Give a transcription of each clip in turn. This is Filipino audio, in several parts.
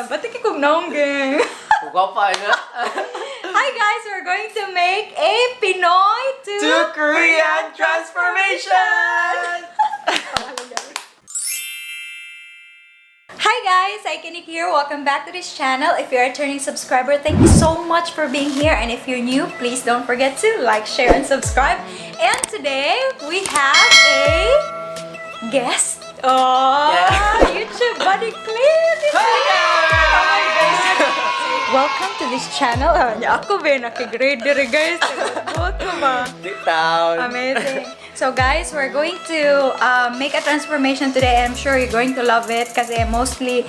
Ba't ikikog naungging? Guwapa na. Hi guys, we're going to make a Pinoy to Korean transformation! Hi guys, Kinik here. Welcome back to this channel. If you're a returning subscriber, thank you so much for being here. And if you're new, please don't forget to like, share, and subscribe. And today, we have a guest. Oh, yeah. YouTube buddy Clint! Hi guys! Welcome to this channel. Ako ba, nakigrade dire guys. Good ko ba? Deep down. Amazing. So guys, we're going to make a transformation today. I'm sure you're going to love it kasi mostly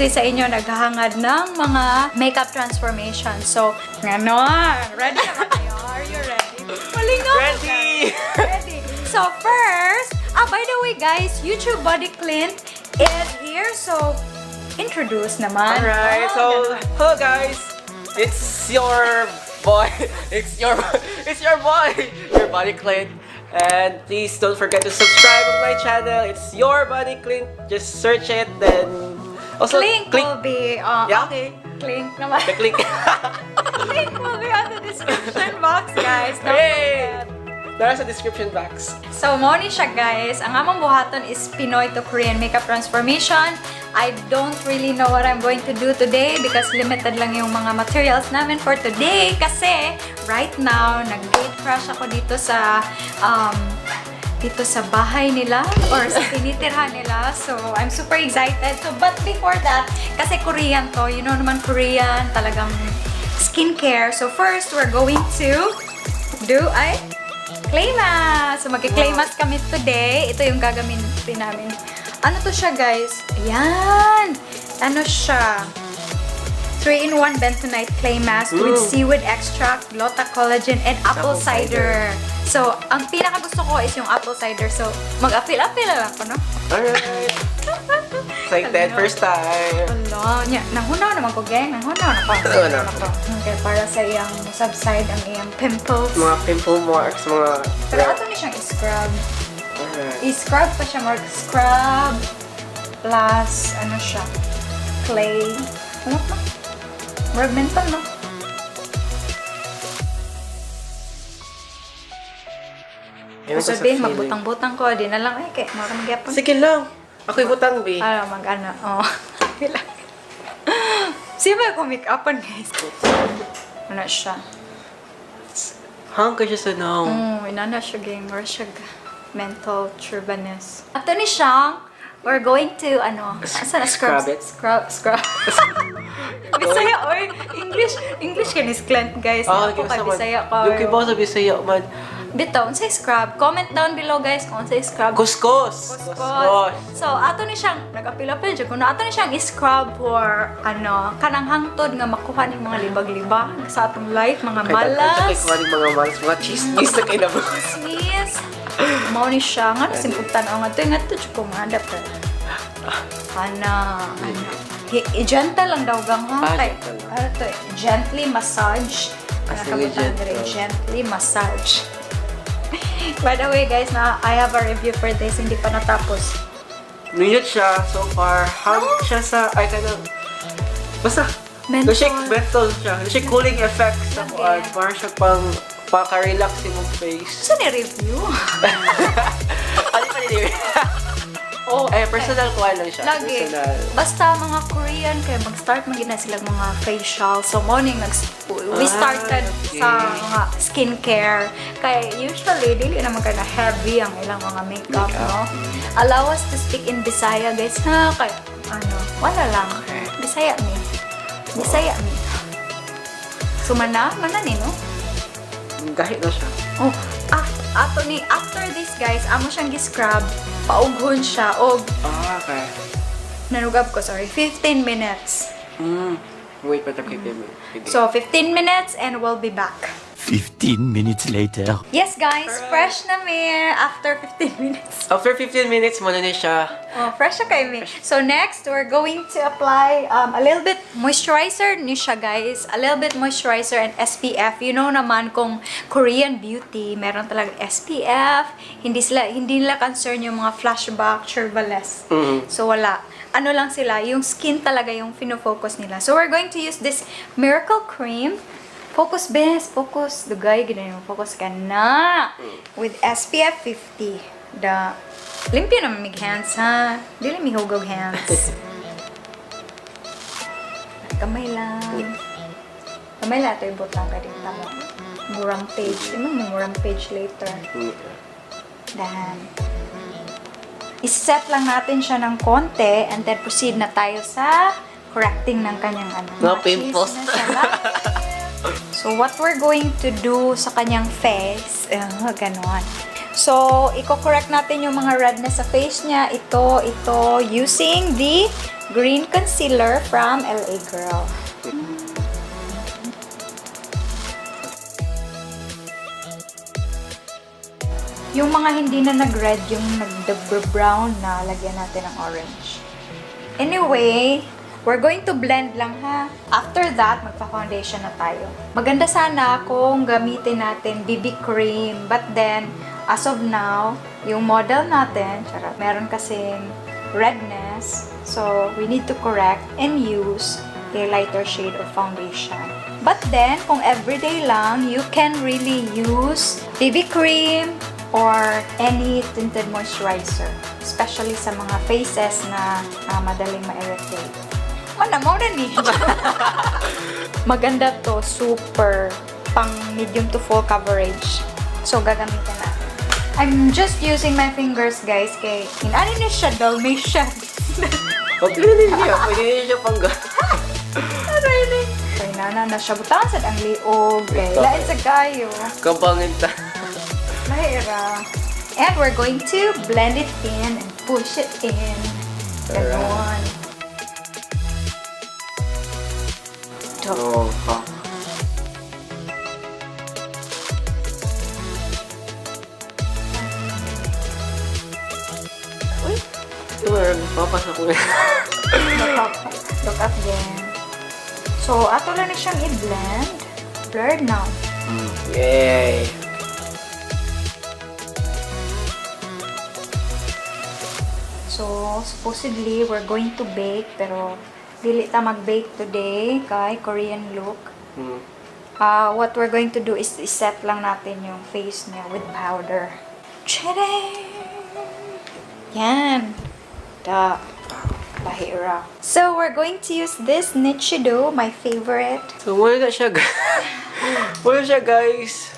sa inyo naghahangad ng mga makeup transformation. So, ano? Ready na ba kayo? Are you ready? Ready! Ready. So first, by the way guys, YouTube buddy Clint is here. So, introduce naman. Alright, so hello guys. It's your boy. It's your boy. Your buddy Clint. And please don't forget to subscribe on my channel. It's your buddy Clint. Just search it, then also Link will be yeah? okay. Link naman. The link. Link will be on the description box, guys. Don't Hey! forget. There's a description box. So, mo ni siya guys. Ang among buhaton is Pinoy to Korean makeup transformation. I don't really know what I'm going to do today because limited lang yung mga materials namin for today. Kasi, right now, nag-date crush ako dito sa bahay nila or sa tinitirhan nila. So, I'm super excited. So, but before that, kasi Korean to, you know naman Korean, talagang skincare. So, first, we're going to do clay mask. So, mag-clay mask kami today. Ito yung gagamitin namin. Ano to siya, guys? Ayan! Ano siya? 3-in-1 bentonite clay mask with seaweed extract, Lota collagen, and apple cider. So, ang pinaka gusto ko is yung apple cider. So, mag-apil-apil lang ko, no? Alright. Excited, first time. Wala. Nahunaw naman ko, gang. Nahunaw na ko. Okay, para sa iyang subside ang iyang pimples. Mga pimple marks, mga... Pero ato ni siyang i-scrub. Alright. I-scrub pa siya, Mark. Scrub plus, ano siya, clay. Ano pa? Mark mental, no? Sabihin, magbutang-butang ko. Di na lang, kaya makamagyapon. Sige lang. Ako'y butang, B. Mag-ano. Oh, bilang. Siya ba kung make-upan, guys? Ano siya? Hang ka siya sa now. Inana siya, gang. Or siya mental turbaness. Ato ni siyang, we're going to, asa na? Scrub it? Scrub. Bisaya, or English ka ni Clint, guys. Ako kay Bisaya ka. Yung kibaw sa Bisaya, man. Bitaw, unsay scrub? Comment down below, guys, kung unsay scrub. Kuskus! So, ato ni siyang, nag-apil-apil dyan, kung ato ni siyang i-scrub for, kanang hangtod nga makuha ng mga libag-libag sa atong life, mga malas. Kaya kuha ng mga malas, mga chismis na kayo naman. Chismis. Mao ni siya, nga nasimputan ako nga ito, ko nga dapat. I-gentle lang daw gang ha. Gently massage. Gently massage. By the way guys, I have a review for this, hindi pa natapos. Nuyot siya so far. Hang siya sa, basta, menthol. Menthol siya. Siya cooling effect sa kuwan. Para siya paka-relax yung face. Saan i-review? Ano pa nila? Personal kuwan lang siya. Lagi. Personal. Basta mga Korean, kaya mag-start magina silang mga facial. So, morning, we started sa mga skincare. Kaya usually, dili naman ka na heavy ang ilang mga makeup, no? Allow us to speak in Bisaya, guys, ha? Kaya, wala lang. Bisaya mi. So, mana ni, no? Gahit na siya. After this, guys, amo siyang gi-scrub. Paughon siya, Okay. nanugab ko, sorry, 15 minutes. Wait, but okay, 15 minutes. So, 15 minutes and we'll be back. 15 minutes later. Yes, guys, fresh na mi after 15 minutes. After 15 minutes, muna na siya. Fresh na kay mi. So, next, we're going to apply a little bit moisturizer ni siya, guys. A little bit moisturizer and SPF. You know naman kung Korean beauty, meron talaga SPF. Hindi nila concern yung mga flashback, turbaless. So, wala. ano lang sila, yung skin talaga yung fino-focus nila. So, we're going to use this Miracle Cream. Focus, best. Focus. Dugay, ganyan. Focus ka na. With SPF 50. Limpyo naman mig hands, ha? Dili mi hugog hands. Kamay lang. Kamay lang. Ito yung butang ka din. Tama. Murang page. Murang page later. Dahan. I-set lang natin siya ng konti and then proceed na tayo sa correcting ng kanyang ano. No pimples. So, what we're going to do sa kanyang face, ganon. So, i-correct natin yung mga redness sa face niya. Ito, using the green concealer from LA Girl. Yung mga hindi na nag-red, yung nag-brown na, lagyan natin ng orange. Anyway, we're going to blend lang ha. After that, magpa-foundation na tayo. Maganda sana kung gamitin natin BB cream. But then, as of now, yung model natin, meron kasing redness. So, we need to correct and use a lighter shade of foundation. But then, kung everyday lang, you can really use BB cream or any tinted moisturizer. Especially sa mga faces na madaling ma-irritate. Mo na ni. Maganda to, super pang medium to full coverage. So, gagamitin natin. I'm just using my fingers, guys, kay ano na siya daw, may siya. Pwede niya pang Really? Kay na siya. Butangan sa ang liog. Lain sa kayo. Kampangin ta. Lahira. And we're going to blend it in and push it in. Ganon. Oh, Uy, papasok ko na. look up again. So, ato lang na siyang i-blend. Blurred now. Yay! So, supposedly, we're going to bake, pero dili ta mag-bake today, kay Korean look. What we're going to do is set lang natin yung face niya with powder. Tadang! Yan. Lahira. So, we're going to use this Nichido, my favorite. So, wala siya, guys.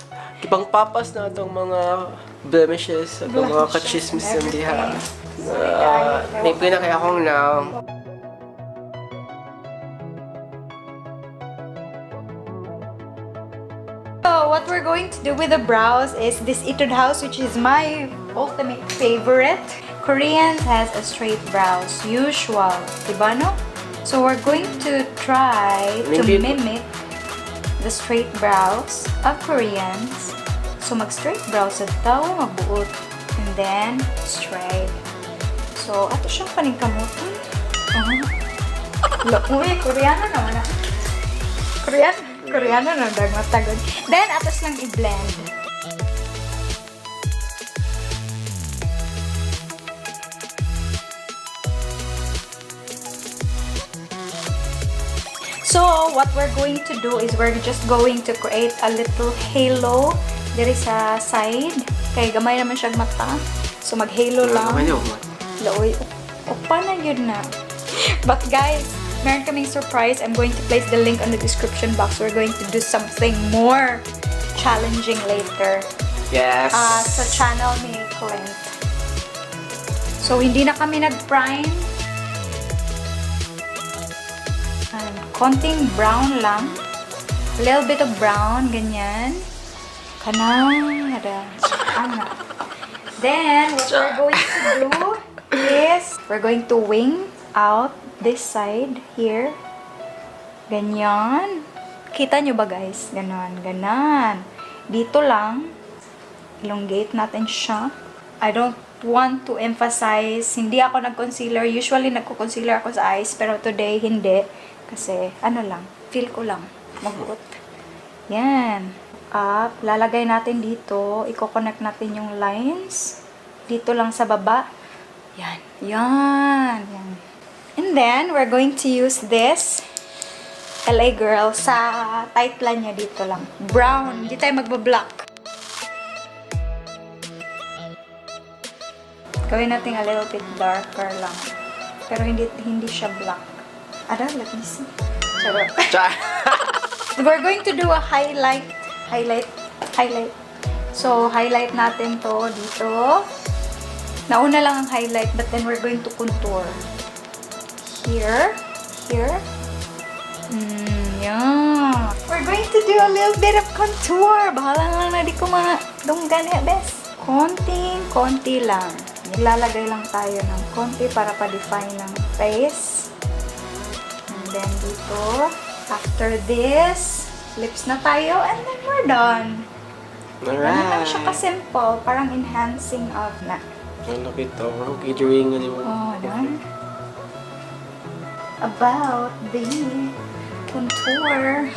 Ibang papas na itong mga blemishes at mga kachismis ng diha. May pinakaya akong now. So, what we're going to do with the brows is this Etude House, which is my ultimate favorite. Koreans has a straight brows, usual, diba no? So, we're going to try to mimic the straight brows of Koreans. So, mag-straight brows at daw, magbuot, and then straight. So, ato siyang paningkamutan. Uy, Koreano naman na. Koreano na matagod. Then, atos lang i-blend. So, what we're going to do is we're just going to create a little halo diri sa side. Kaya gamay naman siyang mata. So, mag-halo lang. Laoy, Oppa na yun na. But guys, meron kaming surprise. I'm going to place the link on the description box. We're going to do something more challenging later. Yes. Sa channel ni Clint. So, hindi na kami nag-prime. Konting brown lang. A little bit of brown, ganyan. Kanada. Then, what we're going to do is, we're going to wing out this side here. Ganyan. Kita nyo ba guys? Ganon, ganon. Dito lang. Elongate natin siya. I don't want to emphasize, hindi ako nag-concealer. Usually, nagko-concealer ako sa eyes, pero today, hindi. Kasi, ano lang, feel ko lang. Magbut. Yan. Up. Lalagay natin dito. Iko-connect natin yung lines. Dito lang sa baba. Yan. Yan. Yan. And then, we're going to use this LA Girl sa tight line niya dito lang. Brown. Hindi tayo magbablock. Gawin natin a little bit darker lang. Pero hindi siya black. Let me see. Charot. We're going to do a highlight. So, highlight natin to dito. Nauna lang ang highlight, but then we're going to contour. Here. Yeah. We're going to do a little bit of contour. Bahala lang na di ko dunggan ya, bes. Konti lang. Lalagay lang tayo ng konti para pa-define ng face. And then dito, after this, lips na tayo, and then we're done. Alright. Ganun lang siya ka-simple. Parang enhancing of na. Look ito. Okay, drawing nga mo. Done. About the contour.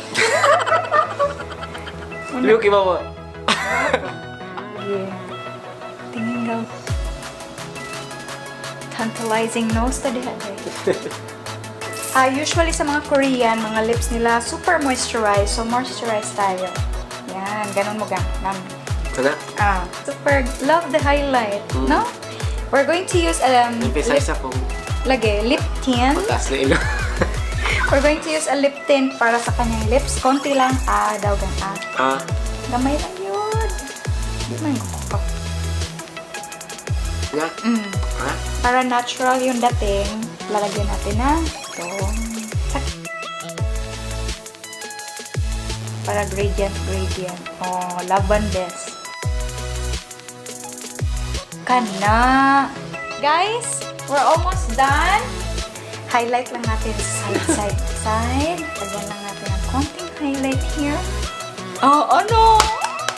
Look mo. Yeah. Tingin daw. Tantalizing nose to the head. Usually sa mga Korean, mga lips nila super moisturized. So, moisturize tayo. Yan. Ganun mo gang. Ano? Super. Love the highlight. No? We're going to use Emphasize ako. lip tint. Mataas na ilo. We're going to use a lip tint para sa kanyang lips. Konti lang. Daw gan. Gamay lang yun. Hindi man ko. Nga? Para natural yung dating, lalagyan natin na ito. Para gradient. Laban best. Kana. Guys, we're almost done. Highlight lang natin side. Lagyan lang natin ng konting highlight here. Oh no!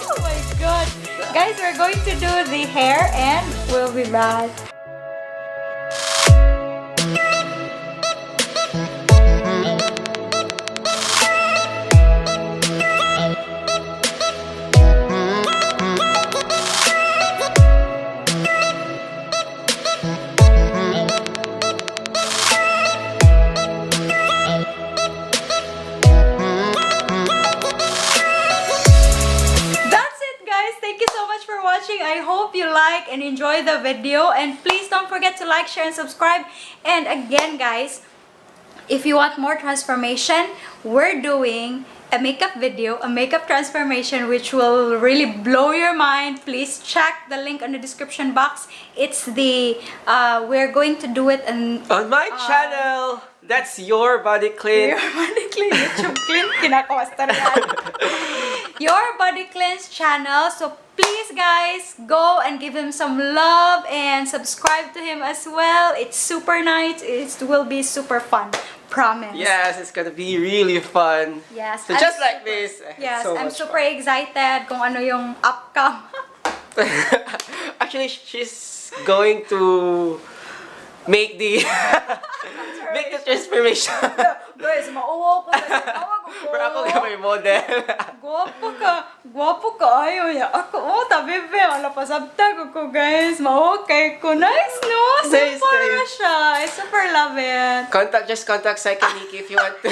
Oh my God! Guys, we're going to do the hair and we'll be back. I hope you like and enjoy the video, and please don't forget to like, share, and subscribe. And again guys, if you want more transformation, we're doing a makeup video, a makeup transformation which will really blow your mind. Please check the link on the description box. It's the we're going to do it on my channel. That's Your Body Clint. Your Body Clint. YouTube Clint. Kinakawasta na yan. Your Body Clint's channel. So please guys, go and give him some love and subscribe to him as well. It's super nice. It will be super fun. Promise. Yes, it's gonna be really fun. Yes. So just like this. Yes, so I'm much super fun. excited kung ano yung upcome. Actually, she's going to make the make the transformation. Guys, mauwaw ko na. Pero ako ka may model. Gwapo ka. Ayaw niya. Ako, tabi be. Wala pa sabtag ko, guys. Mauwakay ko. Nice, no? Nice, Super nice. na siya. I super love it. Just contact Psyche if you want to.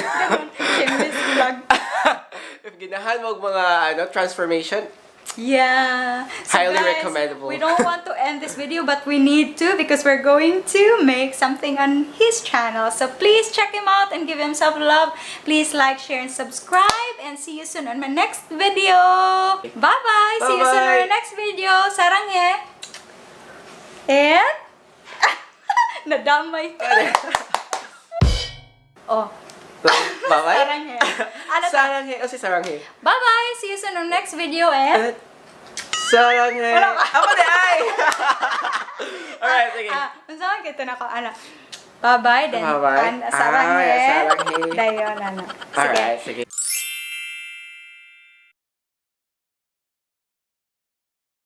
Shameless vlog. If ginahan mo mga transformation, Yeah. So highly guys, recommendable. We don't want to end this video, but we need to because we're going to make something on his channel. So please check him out and give him some love. Please like, share, and subscribe. And see you soon on my next video. Bye-bye. See you soon on our next video. Saranghe. And... Nadamay. Oh. Bye-bye. Saranghe. Saranghe. O si Saranghe. Bye-bye. See you soon on our next video. And... Saranghe. Ako di ay! Alright, sige. Saan kita na ko? Bye-bye. Then, Bye-bye. saranghe. Saranghe. Dayon, Sige. Alright, sige.